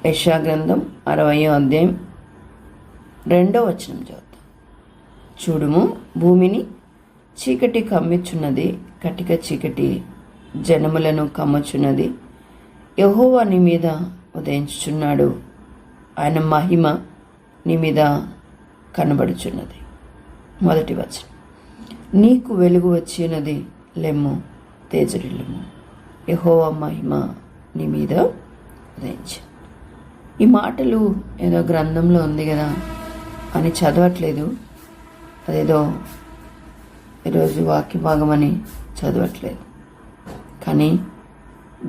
యెషయా గ్రంథం 60వ అధ్యాయం 2వ వచనం చదువుతాం. చూడుము, భూమిని చీకటి కమ్మిచున్నది, కటిక చీకటి జనములను కమ్ముచున్నది. యెహోవా నీ మీద ఉదయించుచున్నాడు, ఆయన మహిమ నీ మీద కనబడుచున్నది. మొదటి వచనం, నీకు వెలుగు వచ్చినది, లెమ్ము తేజరిల్లుము, యెహోవా మహిమ నీ మీద ఉదయించు. ఈ మాటలు ఏదో గ్రంథంలో ఉంది కదా అని చదవట్లేదు, అదేదో ఈరోజు వాక్య భాగం అని చదవట్లేదు. కానీ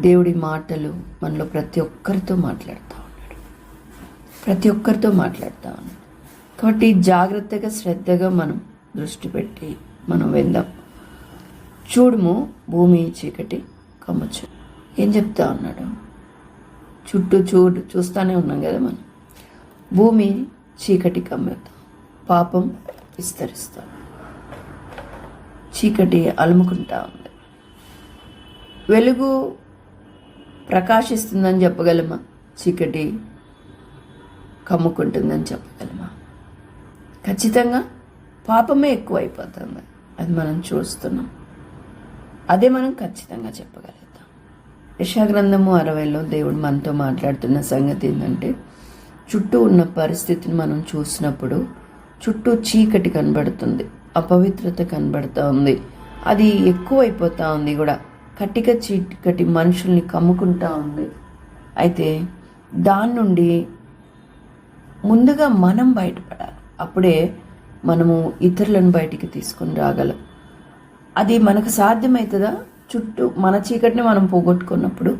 దేవుడి మాటలు మనలో ప్రతి ఒక్కరితో మాట్లాడుతూ ఉన్నాడు, ప్రతి ఒక్కరితో మాట్లాడుతూ ఉన్నాడు. కాబట్టి జాగ్రత్తగా శ్రద్ధగా మనం దృష్టి పెట్టి మనం విందాం. చూడుము, భూమి చీకటి కమ్మచ్చు. ఏం చెప్తా ఉన్నాడు? చుట్టూ చూస్తూనే ఉన్నాం కదా మనం. భూమి చీకటి కమ్మేద్దాం, పాపం విస్తరిస్తాం, చీకటి అలుముకుంటా ఉంది. వెలుగు ప్రకాశిస్తుందని చెప్పగలమా? చీకటి కమ్ముకుంటుందని చెప్పగలమా? ఖచ్చితంగా పాపమే ఎక్కువైపోతుంది, అది మనం చూస్తున్నాం. అదే మనం ఖచ్చితంగా చెప్పగలుగుతాం. యెషయా గ్రంథము 60లో దేవుడు మనతో మాట్లాడుతున్న సంగతి ఏంటంటే, చుట్టూ ఉన్న పరిస్థితిని మనం చూసినప్పుడు చుట్టూ చీకటి కనబడుతుంది, అపవిత్రత కనబడుతూ ఉంది, అది ఎక్కువైపోతూ ఉంది కూడా. కటిక చీకటి మనుషుల్ని కమ్ముకుంటా ఉంది. అయితే దాని నుండి ముందుగా మనం బయటపడాలి, అప్పుడే మనము ఇతరులను బయటికి తీసుకొని రాగలం. అది మనకు సాధ్యమవుతుందా? చుట్టూ మన చీకటిని మనం పోగొట్టుకున్నప్పుడు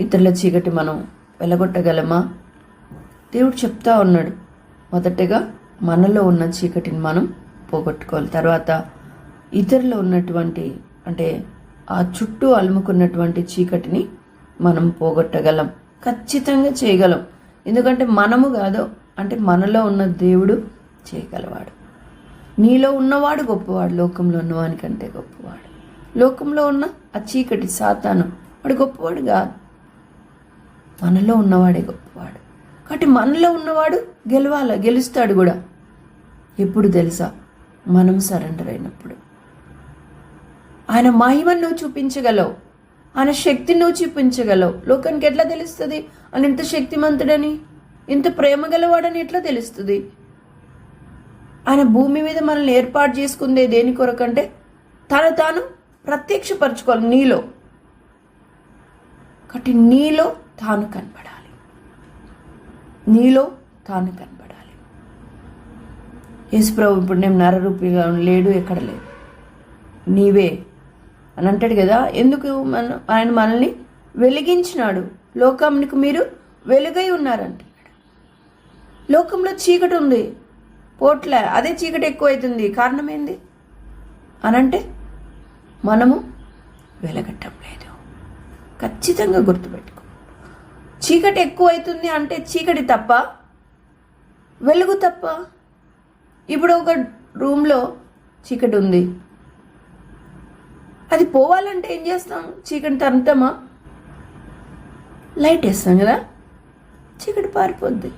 ఇతరుల చీకటి మనం వెలగొట్టగలమా? దేవుడు చెప్తా ఉన్నాడు, మొదటగా మనలో ఉన్న చీకటిని మనం పోగొట్టుకోవాలి, తర్వాత ఇతరులో ఉన్నటువంటి అంటే ఆ చుట్టూ అలుముకున్నటువంటి చీకటిని మనం పోగొట్టగలం, ఖచ్చితంగా చేయగలం. ఎందుకంటే మనము కాదు, అంటే మనలో ఉన్న దేవుడు చేయగలవాడు. నీలో ఉన్నవాడు గొప్పవాడు, లోకంలో ఉన్నవానికంటే గొప్పవాడు. లోకంలో ఉన్న ఆ చీకటి సాతాను వాడు గొప్పవాడు కాదు, మనలో ఉన్నవాడే గొప్పవాడు. కాబట్టి మనలో ఉన్నవాడు గెలుస్తాడు కూడా. ఎప్పుడు తెలుసా? మనం సరెండర్ అయినప్పుడు. ఆయన మహిమను నువ్వు చూపించగలవు, ఆయన శక్తిని నువ్వు చూపించగలవు. లోకానికి ఎట్లా తెలుస్తుంది ఆయన ఇంత శక్తిమంతుడని, ఇంత ప్రేమ గలవాడని ఎట్లా తెలుస్తుంది? ఆయన భూమి మీద మనల్ని ఏర్పాటు చేసుకుందే దేని కొరకంటే తను తాను ప్రత్యక్షపరచుకోవాలి నీలో. కాబట్టి నీలో తాను కనపడాలి, నీలో తాను కనపడాలి. యేసుప్రభు ఇప్పుడు నేను నరరూపిగా లేడు, ఎక్కడ లేడు, నీవే అని అంటాడు కదా. ఎందుకు? ఆయన మనల్ని వెలిగించినాడు, లోకానికి మీరు వెలుగై ఉన్నారంటున్నాడు. లోకంలో చీకటి ఉంది, పోట్లే, అదే చీకటి ఎక్కువైతుంది. కారణం ఏంది అనంటే మనము వెలగట్టం లేదు. ఖచ్చితంగా గుర్తుపెట్టుకో, చీకటి ఎక్కువైతుంది అంటే చీకటి తప్ప, వెలుగు తప్ప. ఇప్పుడు ఒక రూమ్లో చీకటి ఉంది, అది పోవాలంటే ఏం చేస్తాం? చీకటి తరుముతామా? లైట్ వేస్తాం కదా, చీకటి పారిపోద్ది.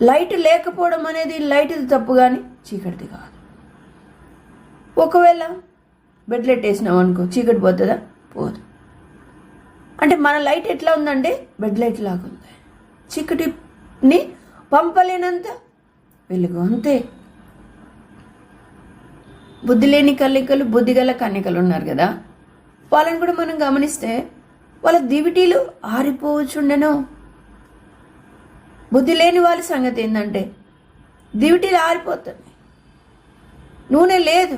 లైట్ లేకపోవడం అనేది లైట్ది తప్పు కానీ చీకటిది కాదు. ఒకవేళ బెడ్ లైట్ వేసినాం అనుకో, చీకటి పోతుందా? పోదు. అంటే మన లైట్ ఎట్లా ఉందంటే బెడ్ లైట్ లాగా ఉంది, చీకటిని పంపలేనంత వెలుగు, అంతే. బుద్ధి లేని కన్యకలు, బుద్ధిగల కన్యకలు ఉన్నారు కదా, వాళ్ళని కూడా మనం గమనిస్తే వాళ్ళ దివిటీలు ఆరిపోవచ్చుండెను. బుద్ధి లేని వాళ్ళ సంగతి ఏంటంటే దివిటీలు ఆరిపోతుంది, నూనె లేదు,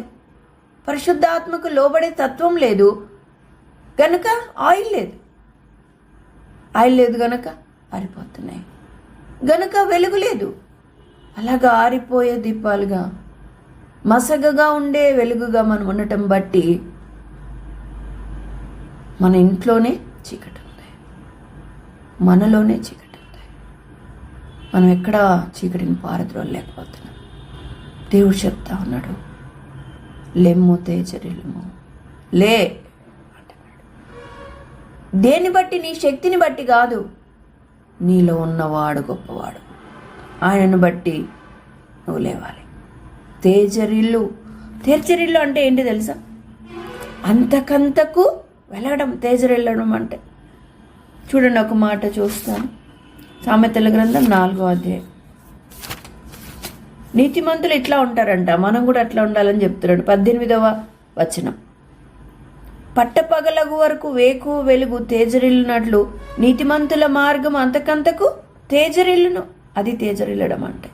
పరిశుద్ధాత్మకు లోబడే తత్వం లేదు గనుక ఆయిల్ లేదు గనక ఆరిపోతున్నాయి, గనుక వెలుగు లేదు. అలాగా ఆరిపోయే దీపాలుగా, మసగగా ఉండే వెలుగుగా మనం ఉండటం బట్టి మన ఇంట్లోనే చీకటి ఉంది, మనలోనే చీకటి ఉంది. మనం ఎక్కడ చీకటిని పారద్రోలేకపోతున్నాం. దేవుడు చెప్తా ఉన్నాడు, లెమ్ము తేజరిల్లుము, లే అంటున్నాడు. దేన్ని బట్టి? నీ శక్తిని బట్టి కాదు, నీలో ఉన్నవాడు గొప్పవాడు. ఆయనను బట్టి నువ్వు లేవాలి. తేజరిల్లు అంటే ఏంటి తెలుసా? అంతకంతకు వెలగడం, తేజరిల్లడం అంటే. చూడండి, ఒక మాట చూస్తాను. సామెతల గ్రంథం 4వ అధ్యాయం. నీతిమంతులు ఇట్లా ఉంటారంట, మనం కూడా అట్లా ఉండాలని చెప్తున్నాడు. 18వ వచనం. పట్టపగలగు వరకు వేకు వెలుగు తేజరిల్లునట్లు నీతిమంతుల మార్గం అంతకంతకు తేజరిల్లును. అది తేజరిల్లడం అంటే.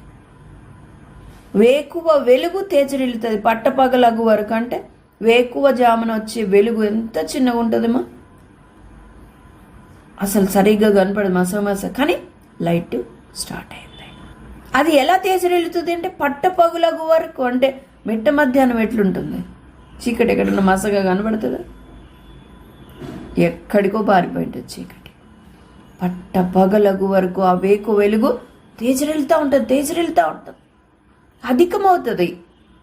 వేకువ వెలుగు తేజరిల్లుతుంది. పట్టపగలగు వరకు అంటే వేకువ జామున వచ్చే వెలుగు ఎంత చిన్నగా ఉంటుందమ్మా, అసలు సరిగ్గా కనపడదు, మసమస, కానీ లైట్ స్టార్ట్ అయింది. అది ఎలా తేజరిల్లుతుంది అంటే పట్టపగలగు వరకు అంటే మిట్ట మధ్యాహ్నం ఎట్లుంటుంది? చీకటి ఎక్కడన్నా మసగా కనబడుతుందా? ఎక్కడికో పారిపోయింటుంది చీకటి. పట్టపగలగు వరకు ఆ వేకు వెలుగు తేజరిల్లుతూ ఉంటుంది. అధికమవుతుంది.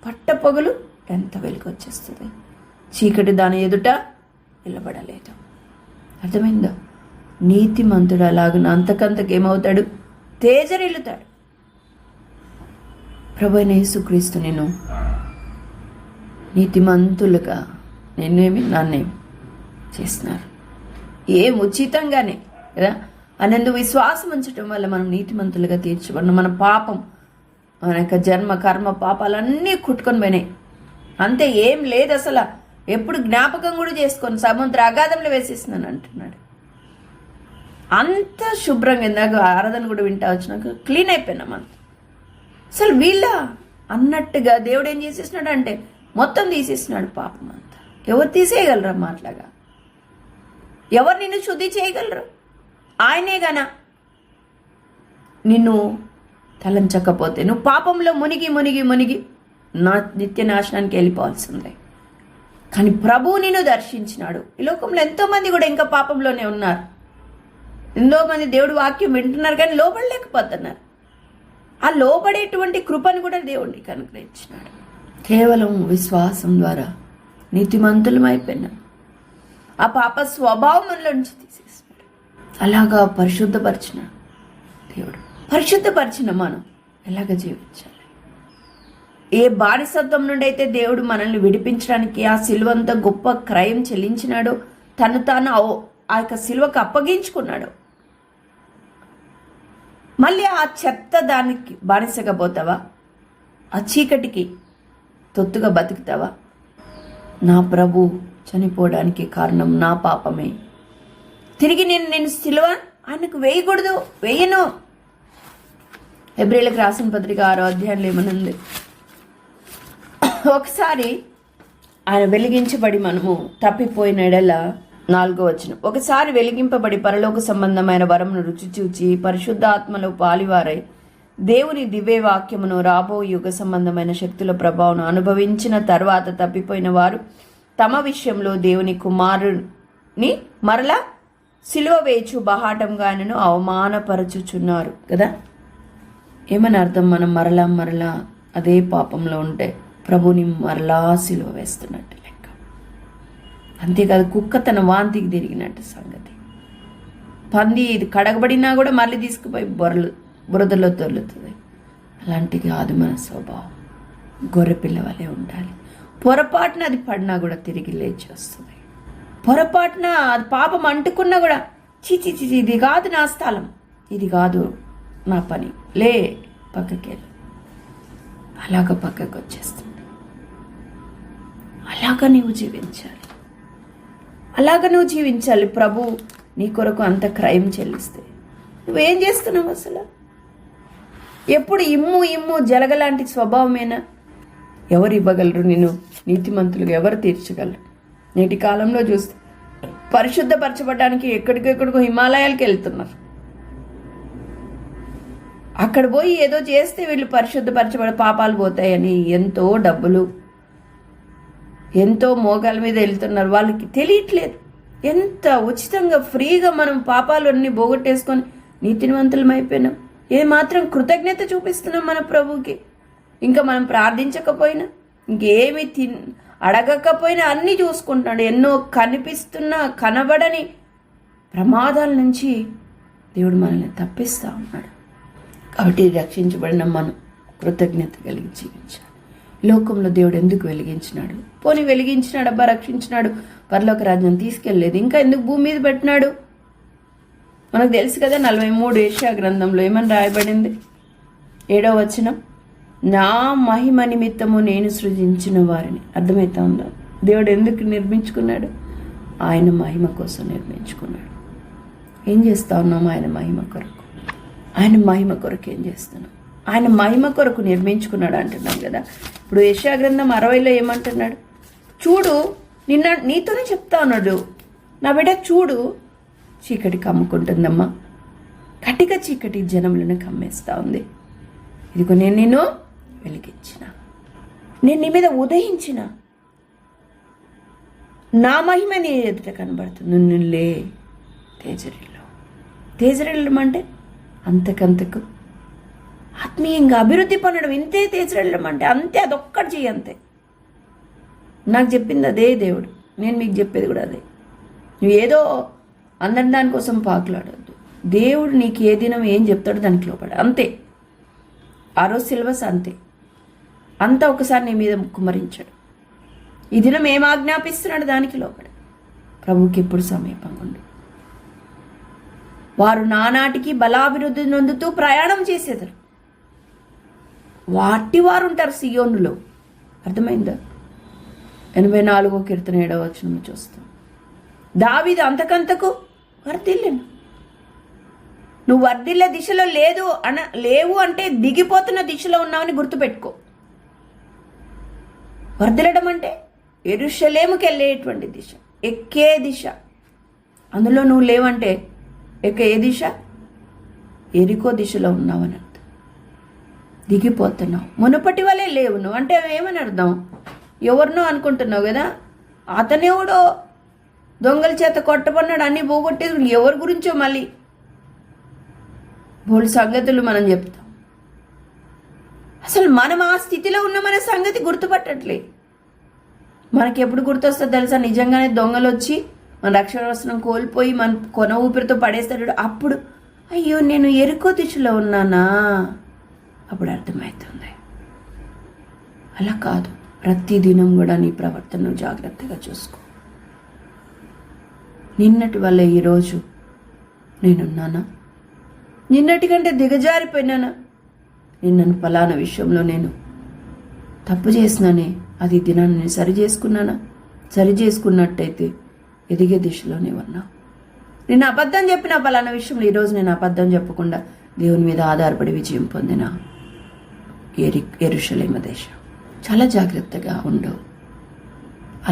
పట్టపగలు ఎంత వెలుగు వచ్చేస్తుంది. చీకటి దాని ఎదుట నిలబడలేదు. అర్థమైందా? నీతిమంతుడు అలాగ అంతకంతకేమవుతాడు? తేజరిల్లుతాడు. ప్రభువైన యేసుక్రీస్తు నేను నీతిమంతులుగా నన్నేమి చేస్తున్నారు. ఏం ఉచితంగానే కదా. అనందు విశ్వాసం ఉంచటం వల్ల మనం నీతిమంతులుగా తీర్చబడిన మన పాపం, మన యొక్క జన్మ కర్మ పాపాలన్నీ కుట్టుకొని పోయినాయి. అంతే, ఏం లేదు అసలు. ఎప్పుడు జ్ఞాపకం కూడా చేసుకొని సముద్ర అగాధంలో వేసేస్తున్నాను అంటున్నాడు. అంత శుభ్రంగా, ఇందాక ఆరాధన కూడా వింటా వచ్చినాక క్లీన్ అయిపోయినాం అంత. అసలు వీళ్ళ అన్నట్టుగా దేవుడు ఏం చేసేసినాడు అంటే మొత్తం తీసేసినాడు పాపం అంతా. ఎవరు తీసేయగలరా మాట్లాగా? ఎవరు నిన్ను శుద్ధి చేయగలరు? ఆయనే గనా నిన్ను తలంచకపోతే నువ్వు పాపంలో మునిగి నా నిత్య నాశనానికి వెళ్ళిపోవాల్సిందే. కానీ ప్రభువు నిన్ను దర్శించినాడు. ఈ లోకంలో ఎంతోమంది కూడా ఇంకా పాపంలోనే ఉన్నారు. ఎంతోమంది దేవుడు వాక్యం వింటున్నారు కానీ లోబడలేకపోతున్నారు. ఆ లోబడేటువంటి కృపను కూడా దేవుడికి అనుగ్రహించినాడు. కేవలం విశ్వాసం ద్వారా నీతిమంతులం అయిపోయినాం. ఆ పాప స్వభావం మనలో నుంచి తీసేసినాడు. అలాగా పరిశుద్ధపరిచినాడు దేవుడు. పరిశుద్ధపరిచిన మనం ఎలాగ జీవించాలి? ఏ బానిసత్వం నుండి అయితే దేవుడు మనల్ని విడిపించడానికి ఆ సిలువంత గొప్ప క్రయం చెల్లించినాడో, తను తాను ఆ యొక్క సిలువకు అప్పగించుకున్నాడు. మళ్ళీ ఆ చెత్త దానికి బానిసగా పోతావా? ఆ చీకటికి తొత్తుగా బతుకుతావా? నా ప్రభు చనిపోవడానికి కారణం నా పాపమే. తిరిగి నేను సిలువ ఆయనకు వేయకూడదు, వేయను. హెబ్రీయులకు రాసిన పత్రిక 6వ అధ్యాయంలో ఏమనుంది? ఒకసారి ఆయన వెలిగించబడి మనము తప్పిపోయిన ఎడల 4వ వచనం. ఒకసారి వెలిగింపబడి పరలోక సంబంధమైన వరమును రుచి చూచి పరిశుద్ధాత్మలో పాలివారై దేవుని దివ్య వాక్యమును రాబో యుగ సంబంధమైన శక్తుల ప్రభావం అనుభవించిన తర్వాత తప్పిపోయిన వారు తమ విషయంలో దేవుని కుమారుని మరలా సిలువ వేచు బహాటంగా ఆయనను అవమానపరచుచున్నారు కదా. ఏమని అర్థం? మనం మరలా అదే పాపంలో ఉంటే ప్రభుని మరలా సిలువ వేస్తున్నట్టు లెక్క. అంతేకాదు, కుక్క తన వాంతికి తిరిగినట్టు సంగతి. పంది ఇది కడగబడినా కూడా మళ్ళీ తీసుకుపోయి బురదలో తొలుతుంది. అలాంటిది కాదు మన స్వభావం. గొర్రెపిల్ల వలె ఉండాలి. పొరపాటున అది పడినా కూడా తిరిగి లేచి వస్తుంది. పొరపాటున అది పాపం అంటుకున్నా కూడా చీచి ఇది కాదు నా స్థలం, ఇది కాదు నా పని, లే పక్కకెళ్ళి, అలాగ పక్కకు వచ్చేస్తుంది. అలాగ నువ్వు జీవించాలి. ప్రభు నీ కొరకు అంత క్రయం చెల్లిస్తే నువ్వేం చేస్తున్నావు అసలు? ఎప్పుడు ఇమ్ము జలగలాంటి స్వభావమేనా? ఎవరు ఇవ్వగలరు? నేను నీతిమంతులుగా ఎవరు తీర్చగలరు? నేటి కాలంలో చూస్తే పరిశుద్ధపరచబడడానికి ఎక్కడికెక్కడికో హిమాలయాలకు వెళ్తున్నారు. అక్కడ పోయి ఏదో చేస్తే వీళ్ళు పరిశుద్ధపరచబడి పాపాలు పోతాయని ఎంతో డబ్బులు, ఎంతో మోకాల మీద వెళ్తున్నారు. వాళ్ళకి తెలియట్లేదు ఎంత ఉచితంగా ఫ్రీగా మనం పాపాలన్నీ పోగొట్టేసుకొని నీతివంతులం అయిపోయినాం. ఏమాత్రం కృతజ్ఞత చూపిస్తున్నాం మన ప్రభుకి. ఇంకా మనం ప్రార్థించకపోయినా, ఇంకేమి అడగకపోయినా అన్నీ చూసుకుంటున్నాడు. ఎన్నో కనిపిస్తున్నా కనబడని ప్రమాదాల నుంచి దేవుడు మనల్ని తప్పిస్తూ ఉన్నాడు. కాబట్టి రక్షించబడిన మనం కృతజ్ఞత కలిగి జీవించాలి. లోకంలో దేవుడు ఎందుకు వెలిగించినాడు? పోనీ వెలిగించినాడు, అబ్బా రక్షించినాడు, పరలోక రాజ్యం తీసుకెళ్ళలేదు, ఇంకా ఎందుకు భూమి మీద పెట్టినాడు? మనకు తెలుసు కదా 43 యెషయా గ్రంథంలో ఏమని రాయబడింది? 7వ వచనం, నా మహిమ నిమిత్తము నేను సృజించిన వారిని. అర్థమవుతా ఉందా? దేవుడు ఎందుకు నిర్మించుకున్నాడు? ఆయన మహిమ కోసం నిర్మించుకున్నాడు. ఏం చేస్తా ఉన్నాం ఆయన మహిమ కొరకు? ఆయన మహిమ కొరకు ఏం చేస్తున్నాం? ఆయన మహిమ కొరకు నిర్మించుకున్నాడు అంటున్నాం కదా. ఇప్పుడు యెషయా గ్రంథం 60లో ఏమంటున్నాడు? చూడు, నీతోనే చెప్తా ఉన్నాడు, నా బిడ్డ చూడు, చీకటి కమ్ముకుంటుందమ్మా, కటిక చీకటి జనములను కమ్మేస్తా ఉంది. ఇదిగో నేను నిన్ను వెలిగించిన, నేను నీ మీద ఉదయించిన, నా మహిమ నీ ఎదుట కనబడుతుంది. నువ్వు లే తేజరిల్లు. తేజరిల్లం అంటే అంతకంతకు ఆత్మీయంగా అభివృద్ధి పొందడం. ఇంతే తేజరిల్లం అంటే, అంతే, అదొక్కటి చెయ్యి, అంతే. నాకు చెప్పింది అదే దేవుడు, నేను మీకు చెప్పేది కూడా అదే. నువ్వు ఏదో అందరి దానికోసం పాకులాడద్దు. దేవుడు నీకు ఏ దినం ఏం చెప్తాడో దానికి లోపడ, అంతే. ఆ రోజు సిలబస్ అంతే, అంతా ఒకసారి నీ మీద కుమ్మరించాడు. ఈ దినం ఏం ఆజ్ఞాపిస్తున్నాడు దానికి లోపడ. ప్రభుకి ఎప్పుడు సమీపంగా ఉండు. వారు నానాటికి బలాభివృద్ధి నొందుతూ ప్రయాణం చేసేదారు. వాటి వారు ఉంటారు సియోనులో. అర్థమైందా? 84వ కీర్తన 7వ వచనం చూస్తాం. దావీదు అంతకంతకు వర్ధిల్లెను. నువ్వు వర్ధిల్లే దిశలో లేవు అంటే దిగిపోతున్న దిశలో ఉన్నావని గుర్తుపెట్టుకో. వర్ధిల్లడం అంటే యెరూషలేముకి వెళ్ళేటువంటి దిశ, ఎక్కే దిశ. అందులో నువ్వు లేవంటే ఎక్కే ఏ దిశ? ఎరికో దిశలో ఉన్నావని అర్థం. దిగిపోతున్నావు, మునుపటి వల్లే లేవు నువ్వు అంటే ఏమని అర్థం? ఎవరినో అనుకుంటున్నావు కదా, అతనెవడో దొంగల చేత కొట్టబడినాడు, అన్ని పోగొట్టేది ఎవరి గురించో మళ్ళీ బోల్డ్ సంగతులు మనం చెప్తాం. అసలు మనం ఆ స్థితిలో ఉన్నామనే సంగతి గుర్తుపట్టట్లే. మనకి ఎప్పుడు గుర్తొస్తుందో తెలుసా? నిజంగానే దొంగలు వచ్చి మన రక్షణ వస్త్రం కోల్పోయి మన కొన ఊపిరితో పడేస్తాడు. అప్పుడు అయ్యో నేను ఎరుకో దిశలో ఉన్నానా, అప్పుడు అర్థమవుతుంది. అలా కాదు, ప్రతిదినం కూడా నీ ప్రవర్తనను జాగ్రత్తగా చూసుకో. నిన్నటి వల్ల ఈరోజు నేనున్నానా? నిన్నటి కంటే దిగజారిపోయినానా? నిన్నను ఫలానా విషయంలో నేను తప్పు చేసినానే, అది దినాన్ని నేను సరి చేసుకున్నానా? సరి చేసుకున్నట్టయితే ఎదిగే దిశలోనే ఉన్నా. నేను అబద్ధం చెప్పిన ఫలానా విషయంలో ఈరోజు నేను అబద్ధం చెప్పకుండా దేవుని మీద ఆధారపడి విజయం పొందిన యెరూషలేము దేశం. చాలా జాగ్రత్తగా ఉండవు.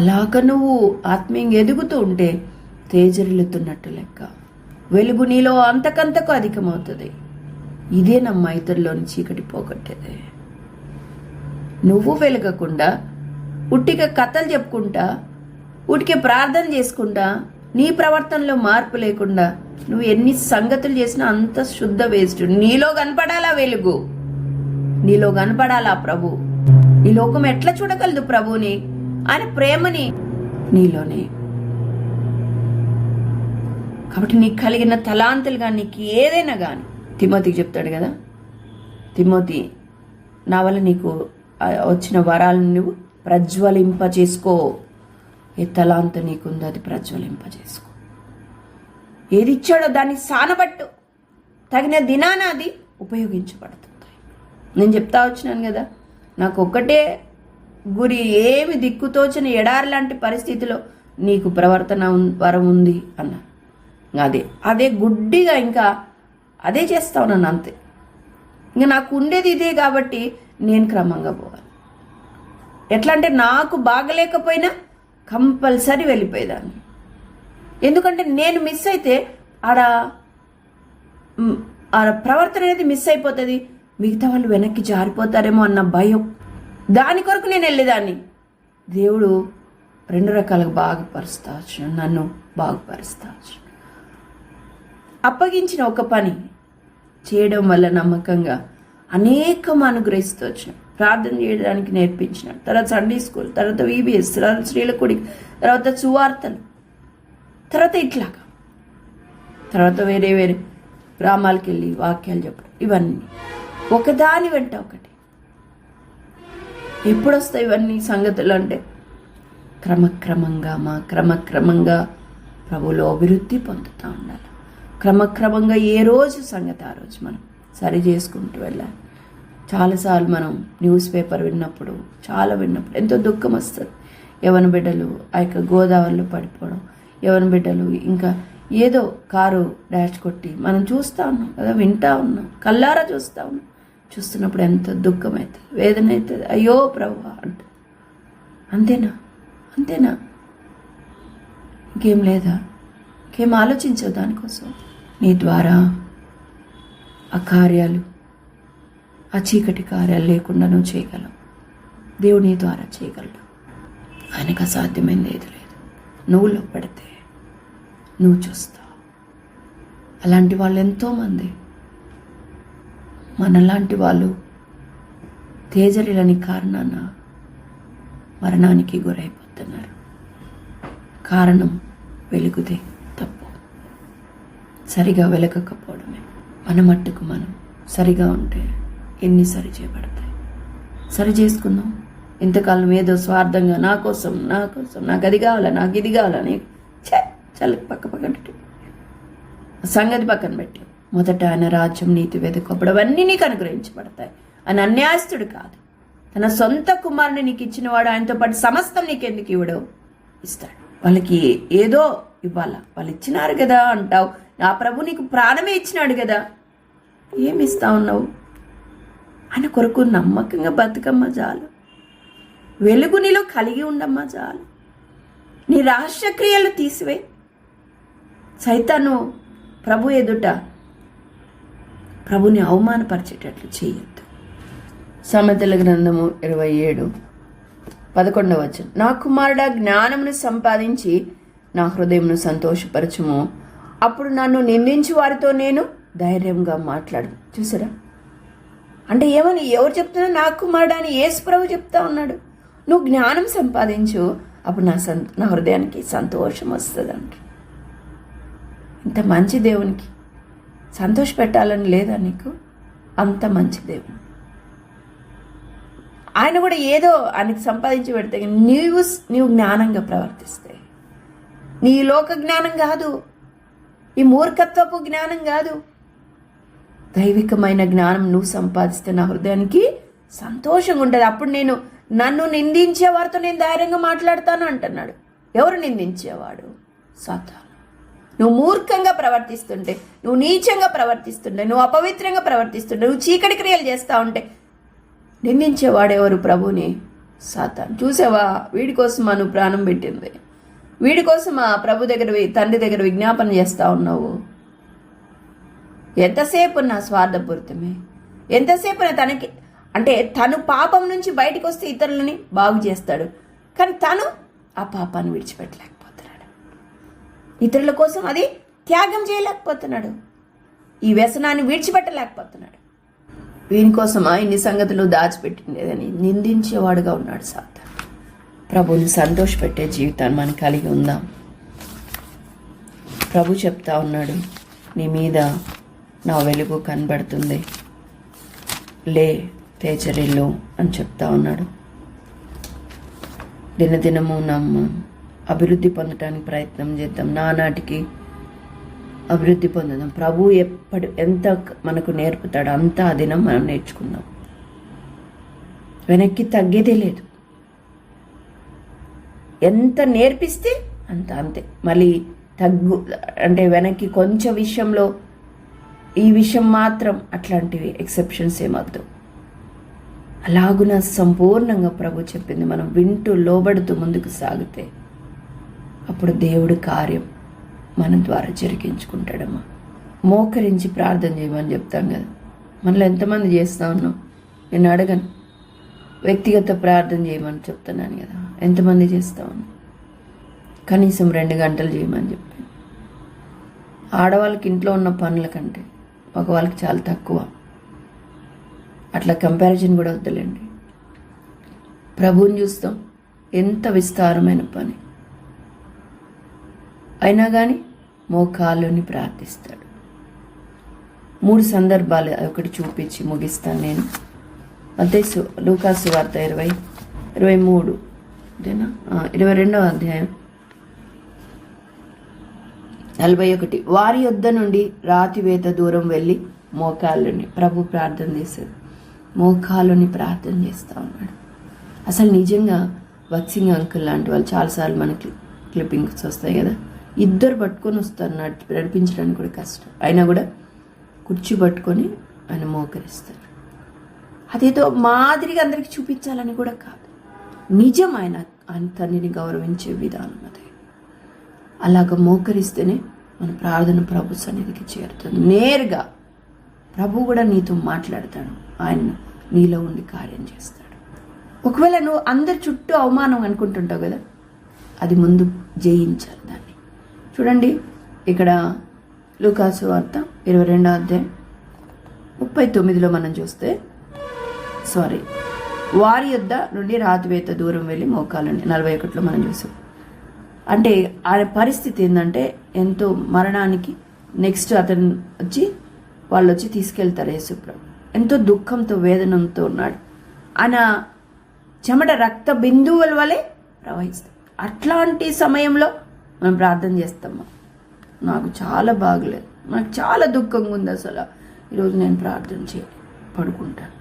అలాగ నువ్వు ఆత్మీయంగా ఎదుగుతూ ఉంటే తేజరిల్లుతున్నట్టు లెక్క. వెలుగు నీలో అంతకంతకు అధికమవుతుంది. ఇదేనమ్మా ఇతరులోని చీకటి పోగొట్టేదే. నువ్వు వెలగకుండా ఉట్టిగా కథలు చెప్పుకుంటా, ఉట్టికే ప్రార్థన చేసుకుంటా, నీ ప్రవర్తనలో మార్పు లేకుండా నువ్వు ఎన్ని సంగతులు చేసినా అంత శుద్ధ వేస్ట్. నీలో కనపడాలా వెలుగు, నీలో కనపడాలా ప్రభు. ఈ లోకం ఎట్లా చూడగలదు ప్రభుని, ఆయన ప్రేమని నీలోనే. కాబట్టి నీకు కలిగిన తలాంతులు కానీ, నీకు ఏదైనా కానీ, తిమోతికి చెప్తాడు కదా, తిమోతి నా వల్ల నీకు వచ్చిన వరాలను నువ్వు ప్రజ్వలింప చేసుకో. ఏ తలాంత నీకుందో అది ప్రజ్వలింప చేసుకో. ఏది ఇచ్చాడో దాన్ని సానబట్టు, తగిన దినాన అది ఉపయోగించబడుతుంది. నేను చెప్తా వచ్చినాను కదా, నాకు ఒక్కటే గురి, ఏమి దిక్కుతోచని ఎడారి లాంటి పరిస్థితిలో నీకు ప్రవర్తన వరం ఉంది అన్న. అదే గుడ్డిగా ఇంకా అదే చేస్తా ఉన్నాను అంతే. ఇంకా నాకు ఉండేది ఇదే కాబట్టి నేను క్రమంగా పోవాలి. ఎట్లా అంటే నాకు బాగలేకపోయినా కంపల్సరీ వెళ్ళిపోయేదాన్ని. ఎందుకంటే నేను మిస్ అయితే ఆడ ప్రవర్తన అనేది మిస్ అయిపోతుంది, మిగతా వాళ్ళు వెనక్కి జారిపోతారేమో అన్న భయం. దాని కొరకు నేను వెళ్ళేదాన్ని. దేవుడు 2 రకాలుగా బాగుపరుస్తా వచ్చిన, నన్ను బాగుపరుస్తా వచ్చిన. అప్పగించిన ఒక పని చేయడం వల్ల నమ్మకంగా అనేకం అనుగ్రహిస్తూ వచ్చిన. ప్రార్థన చేయడానికి నేర్పించిన, తర్వాత సండే స్కూల్, తర్వాత VBS, తర్వాత స్త్రీల కూడి, తర్వాత సువార్తలు, తర్వాత ఇట్లాగా, తర్వాత వేరే వేరే గ్రామాలకు వెళ్ళి వాక్యాలు చెప్పడం, ఇవన్నీ ఒకదాని వెంట ఒకటి. ఎప్పుడు వస్తాయి ఇవన్నీ సంగతులు అంటే క్రమక్రమంగా ప్రభులో అభివృద్ధి పొందుతూ ఉండాలి. క్రమక్రమంగా ఏ రోజు సంగతి ఆ రోజు మనం సరి చేసుకుంటూ వెళ్ళాలి. చాలాసార్లు మనం న్యూస్ పేపర్ విన్నప్పుడు ఎంతో దుఃఖం వస్తుంది. యవన బిడ్డలు ఆ యొక్క గోదావరిలో పడిపోవడం, యవన బిడ్డలు ఇంకా ఏదో కారు డాష్ కొట్టి మనం చూస్తూ ఉన్నాం కదా, వింటూ ఉన్నాం, కళ్ళారా చూస్తూ ఉన్నాం. చూస్తున్నప్పుడు ఎంత దుఃఖం అవుతుంది, వేదన అవుతుంది. అయ్యో ప్రభువా అంట. అంతేనా? ఇంకేం లేదా? ఇంకేం ఆలోచించవు దానికోసం? నీ ద్వారా ఆ కార్యాలు, ఆ చీకటి కార్యాలు లేకుండా నువ్వు చేయగలవు. దేవుడు నీ ద్వారా చేయగలడు. ఆయనకు అసాధ్యమైంది ఏది లేదు. నువ్వు లోపడితే నువ్వు చూస్తావు. అలాంటి వాళ్ళు ఎంతోమంది, మనలాంటి వాళ్ళు తేజరిలని కారణాన మరణానికి గురైపోతున్నారు. కారణం వెలుగుదే తప్పు, సరిగా వెలగకపోవడమే. మన మట్టుకు మనం సరిగా ఉంటే ఎన్ని సరి చేయబడతాయి. సరి చేసుకుందాం. ఇంతకాలం ఏదో స్వార్థంగా నా కోసం నాకు అది కావాలా, నాకు ఇది కావాలని చల్లకి పక్కన సంగతి పక్కన పెట్టి మొదట ఆయన రాజ్యం, నీతి వెతుకప్పుడు అవన్నీ నీకు అనుగ్రహించబడతాయి. ఆయన అన్యాయస్తుడు కాదు. తన సొంత కుమారుని నీకు ఇచ్చినవాడు ఆయనతో పాటు సమస్తం నీకెందుకు ఇవ్వడు? ఇస్తాడు. వాళ్ళకి ఏదో ఇవ్వాలా, వాళ్ళు ఇచ్చినారు కదా అంటావు. నా ప్రభు నీకు ప్రాణమే ఇచ్చినాడు కదా, ఏమి ఇస్తా ఉన్నావు? ఆయన కొరకు నమ్మకంగా బతుకమ్మ చాలు. వెలుగు నీలో కలిగి ఉండమ్మా చాలు. నీ రహస్య క్రియలు తీసివే. సైతాను ప్రభు ఎదుట ప్రభుని అవమానపరిచేటట్లు చేయొద్దు. సామెతల గ్రంథము 27:11 నా కుమారుడా, జ్ఞానమును సంపాదించి నా హృదయమును సంతోషపరచుము, అప్పుడు నన్ను నిందించి వారితో నేను ధైర్యంగా మాట్లాడు. చూసారా? అంటే ఏమని ఎవరు చెప్తున్నా? నా కుమారుడు అని యేసు ప్రభు చెప్తా ఉన్నాడు. నువ్వు జ్ఞానం సంపాదించు, అప్పుడు నా హృదయానికి సంతోషం వస్తుంది అంట. ఇంత మంచి దేవునికి సంతోష పెట్టాలని లేదా నీకు? అంత మంచి దేవుడు. ఆయన కూడా ఏదో ఆయనకి సంపాదించి పెడితే నీవు జ్ఞానంగా ప్రవర్తిస్తే, నీ లోక జ్ఞానం కాదు, ఈ మూర్ఖత్వపు జ్ఞానం కాదు, దైవికమైన జ్ఞానం నువ్వు సంపాదిస్తే నా హృదయానికి సంతోషంగా ఉంటుంది. అప్పుడు నన్ను నిందించే వారితో నేను ధైర్యంగా మాట్లాడతాను అంటున్నాడు. ఎవరు నిందించేవాడు? సాతాను. నువ్వు మూర్ఖంగా ప్రవర్తిస్తుంటే, నువ్వు నీచంగా ప్రవర్తిస్తుంటే, నువ్వు అపవిత్రంగా ప్రవర్తిస్తుంటే, నువ్వు చీకటి క్రియలు చేస్తూ ఉంటే నిందించేవాడెవరు? ప్రభుని. సాతాను. చూసావా? వీడి కోసమా నువ్వు ప్రాణం పెట్టింది? వీడి కోసమా ప్రభు దగ్గర, తండ్రి దగ్గర విజ్ఞాపన చేస్తూ ఉన్నావు? ఎంతసేపు నా స్వార్థపూరితమే, ఎంతసేపు తనకి అంటే తను పాపం నుంచి బయటకు వస్తే ఇతరులని బాగు చేస్తాడు, కానీ తను ఆ పాపాన్ని విడిచిపెట్టలేకపోతున్నాడు. ఇతరుల కోసం అది త్యాగం చేయలేకపోతున్నాడు. ఈ వ్యసనాన్ని విడిచిపెట్టలేకపోతున్నాడు. వీని కోసమా ఇన్ని సంగతులు దాచిపెట్టిండేదని నిందించేవాడుగా ఉన్నాడు సాతాను. ప్రభుని సంతోషపెట్టే జీవితాన్ని మనం కలిగి ఉందాం. ప్రభు చెప్తా ఉన్నాడు, నీ మీద నా వెలుగు కనబడుతుంది, లే తేజరిల్లు అని చెప్తా ఉన్నాడు. దినదినము అభివృద్ధి పొందడానికి ప్రయత్నం చేద్దాం. నానాటికి అభివృద్ధి పొందుదాం. ప్రభు ఎంత మనకు నేర్పుతాడో అంత ఆ దినం మనం నేర్చుకుందాం. వెనక్కి తగ్గేదే లేదు. ఎంత నేర్పిస్తే అంతే. మళ్ళీ అంటే వెనక్కి కొంచెం విషయంలో, ఈ విషయం మాత్రం అట్లాంటివి ఎక్సెప్షన్స్ ఏమొద్దు. అలాగున సంపూర్ణంగా ప్రభు చెప్పింది మనం వింటూ లోబడుతూ ముందుకు సాగితే అప్పుడు దేవుడి కార్యం మన ద్వారా జరిగించుకుంటాడమ్మా. మోకరించి ప్రార్థన చేయమని చెప్తాం కదా, మనలో ఎంతమంది చేస్తూ ఉన్నాం? నేను అడగను, వ్యక్తిగత ప్రార్థన చేయమని చెప్తున్నాను కదా, ఎంతమంది చేస్తూ ఉన్నాం? కనీసం 2 గంటలు చేయమని చెప్పాను. ఆడవాళ్ళకి ఇంట్లో ఉన్న పనుల కంటే మగవాళ్ళకి చాలా తక్కువ. అట్లా కంపారిజన్ కూడా వద్దులేండి. ప్రభువుని చూస్తాం, ఎంత విస్తారమైన పని అయినా కానీ మోకాళ్ళుని ప్రార్థిస్తాడు. 3 సందర్భాలు ఒకటి చూపించి ముగిస్తాను నేను. మత్తయి లూకాసు వార్త 23 ఇదేనా 22వ అధ్యాయం 41. వారి యొద్ద నుండి రాతివేత దూరం వెళ్ళి మోకాళ్ళని ప్రభు ప్రార్థన చేశారు. మోకాళ్ళని ప్రార్థన చేస్తూ ఉన్నాడు. అసలు నిజంగా వక్సింగ్ అంకుల్ లాంటి వాళ్ళు చాలాసార్లు మనకి క్లిప్పింగ్స్ వస్తాయి కదా, ఇద్దరు పట్టుకొని వస్తారు, నడిపించడానికి కూడా కష్టం, అయినా కూడా కుర్చీ పట్టుకొని ఆయన మోకరిస్తారు. అదేదో మాదిరిగా అందరికి చూపించాలని కూడా కాదు, నిజం ఆయన తండ్రిని గౌరవించే విధానం అదే. అలాగ మోకరిస్తేనే మన ప్రార్థన ప్రభు సన్నిధికి చేరుతుంది. నేరుగా ప్రభు కూడా నీతో మాట్లాడతాడు, ఆయన నీలో ఉండి కార్యం చేస్తాడు. ఒకవేళ నువ్వు అందరి చుట్టూ అవమానం అనుకుంటుంటావు కదా, అది ముందు జయించాలి దాన్ని. చూడండి ఇక్కడ లూకాసు వార్త 22వ అధ్యాయం 39లో మనం చూస్తే, వారి యొద్ద నుండి రాతివేత దూరం వెళ్ళి మోకాళ్ళని 41లో మనం చూసాం. అంటే ఆ పరిస్థితి ఏంటంటే ఎంతో మరణానికి నెక్స్ట్ అతను వాళ్ళు వచ్చి తీసుకెళ్తారు. యేసుప్రభు ఎంతో దుఃఖంతో వేదనంతో ఉన్నాడు. ఆయన చెమట రక్త బిందువుల వలె ప్రవహిస్తాం. అట్లాంటి సమయంలో మనం ప్రార్థన చేస్తామా, నాకు చాలా బాగలేదు, నాకు చాలా దుఃఖంగా ఉంది, అసలు ఈరోజు నేను ప్రార్థన చేయాలి, పడుకుంటాను.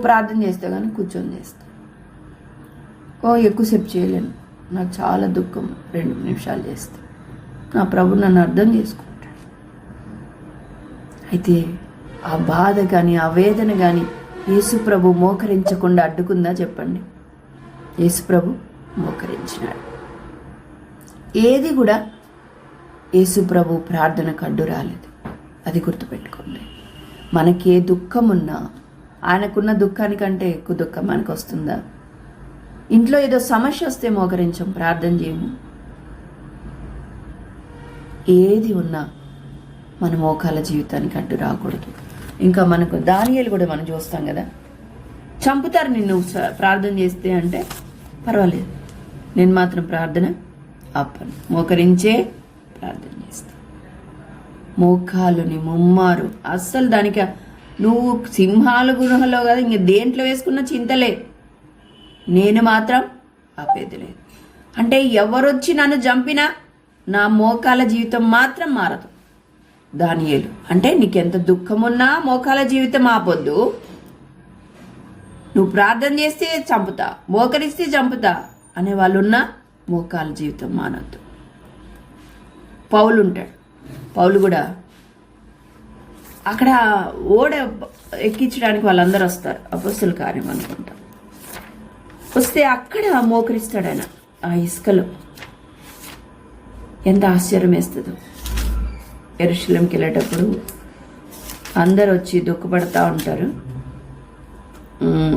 ప్రార్థన చేస్తే కానీ కూర్చొని చేస్తాను. ఎక్కువసేపు చేయలేను, నాకు చాలా దుఃఖం, 2 నిమిషాలు చేస్తాను. నా ప్రభు నన్ను అర్థం చేసుకుంటాడు. అయితే ఆ బాధ కానీ ఆ వేదన కానీ యేసు ప్రభు మోకరించకుండా అడ్డుకుందా చెప్పండి? యేసు ప్రభు మోకరించినాడు. ఏది కూడా యేసు ప్రభు ప్రార్థనకు అడ్డు రాలేదు, అది గుర్తుపెట్టుకోండి. మనకి ఏ దుఃఖం ఉన్నా ఆయనకున్న దుఃఖానికంటే ఎక్కువ దుఃఖం మనకు వస్తుందా? ఇంట్లో ఏదో సమస్య వస్తే మోకరించం, ప్రార్థన చేయము. ఏది ఉన్నా మన మోకాల జీవితానికి అడ్డు రాకూడదు. ఇంకా మనకు దానియేలు కూడా మనం చూస్తాం కదా, చంపుతారు నిన్ను ప్రార్థన చేస్తే అంటే పర్వాలేదు, నేను మాత్రం ప్రార్థన ఆపను, మోకరించే ప్రార్థన చేస్తాను. మోకాలుని ముమ్మారు అస్సలు దానికి నువ్వు సింహాల గుహలో కదా ఇంక దేంట్లో వేసుకున్న చింతలే, నేను మాత్రం ఆపేది లేదు. అంటే ఎవరొచ్చి నన్ను చంపినా నా మోకాల జీవితం మాత్రం మారదు. దానియేలు అంటే నీకెంత దుఃఖమున్నా మోకాల జీవితం ఆపొద్దు, నువ్వు ప్రార్థన చేస్తే చంపుతా, మోకరిస్తే చంపుతా అనే వాళ్ళున్నా మోకాల జీవితం మానద్దు. పౌలు ఉంటాడు, పౌలు కూడా అక్కడ ఓడ ఎక్కించడానికి వాళ్ళందరూ వస్తారు, అపొస్తలుల కార్యం అనుకుంటా. వస్తే అక్కడ మోకరిస్తాడు ఆయన ఆ ఇసుకలో. ఎంత ఆశ్చర్యం వేస్తుందో. యెరూషలేంకి వెళ్ళేటప్పుడు అందరు వచ్చి దుఃఖపడతా ఉంటారు.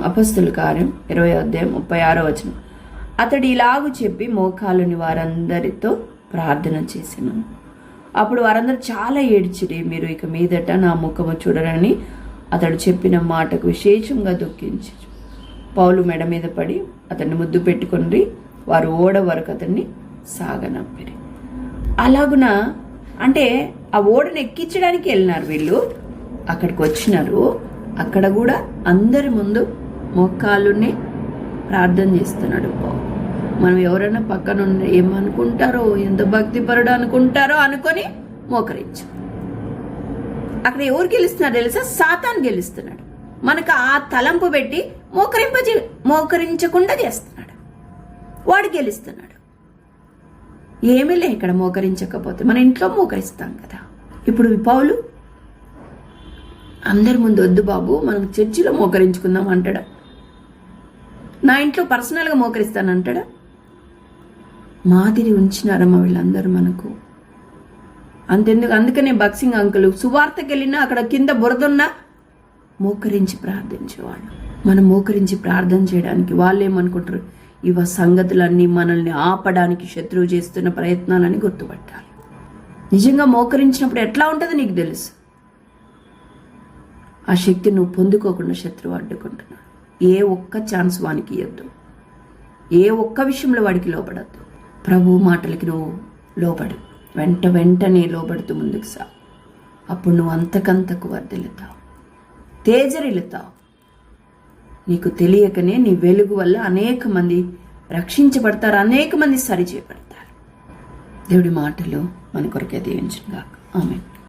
అపొస్తలుల కార్యం 20వ అధ్యాయం 36వ వచనం. అతడు ఇలాగు చెప్పి మోకాలుని వారందరితో ప్రార్థన చేసిన. అప్పుడు వారందరూ చాలా ఏడ్చిరి. మీరు ఇక మీదట నా ముఖము చూడరని అతడు చెప్పిన మాటకు విశేషంగా దుఃఖించి పౌలు మెడ మీద పడి అతన్ని ముద్దు పెట్టుకొని వారు ఓడ వరకు అతన్ని సాగనంపిరి. అలాగున అంటే ఆ ఓడను ఎక్కించడానికి వెళ్ళినారు వీళ్ళు, అక్కడికి వచ్చినారు. అక్కడ కూడా అందరి ముందు మోకాళ్ళుని ప్రార్థన చేస్తున్నాడు పౌలు. మనం ఎవరైనా పక్కన ఏమనుకుంటారో, ఎంత భక్తిపరుడు అనుకుంటారో అనుకొని మోకరించు. అక్కడ ఎవరు గెలుస్తున్నారు తెలుసా? సాతాను గెలుస్తున్నాడు. మనకు ఆ తలంపు పెట్టి మోకరించకుండా చేస్తున్నాడు, వాడు గెలుస్తున్నాడు. ఏమీ లే, ఇక్కడ మోకరించకపోతే మన ఇంట్లో మోకరిస్తాం కదా. ఇప్పుడు పౌలు అందరి ముందు వద్దు బాబు, మనం చర్చిలో మోకరించుకుందాం అంటాడా? నా ఇంట్లో పర్సనల్గా మోకరిస్తానంటాడా? మాదిరి ఉంచినారమ్మ వీళ్ళందరూ మనకు. అంతెందుకు, అందుకనే బక్సింగ్ అంకులు సువార్తకి వెళ్ళినా అక్కడ కింద బురదున్నా మోకరించి ప్రార్థించేవాళ్ళు. మనం మోకరించి ప్రార్థన చేయడానికి వాళ్ళు ఏమనుకుంటారు? ఇవ సంగతులన్నీ మనల్ని ఆపడానికి శత్రువు చేస్తున్న ప్రయత్నాలని గుర్తుపట్టాలి. నిజంగా మోకరించినప్పుడు ఎట్లా ఉంటుందో నీకు తెలుసు. ఆ శక్తి నువ్వు పొందుకోకుండా శత్రువు అడ్డుకుంటున్నాడు. ఏ ఒక్క ఛాన్స్ వానికి ఇవ్వద్దు, ఏ ఒక్క విషయంలో వాడికి లోపడద్దు. ప్రభు మాటలకి నువ్వు లోబడు, వెంటనే లోబడుతూ ముందుకు సా. అప్పుడు నువ్వు అంతకంతకు వర్ధిల్లుతావు, తేజరిల్లుతావు. నీకు తెలియకనే నీ వెలుగు వల్ల అనేక మంది రక్షించబడతారు, అనేక మంది సరిచేయబడతారు. దేవుడి మాటలు మన కొరకే దీవించుగాక. ఆమేన్.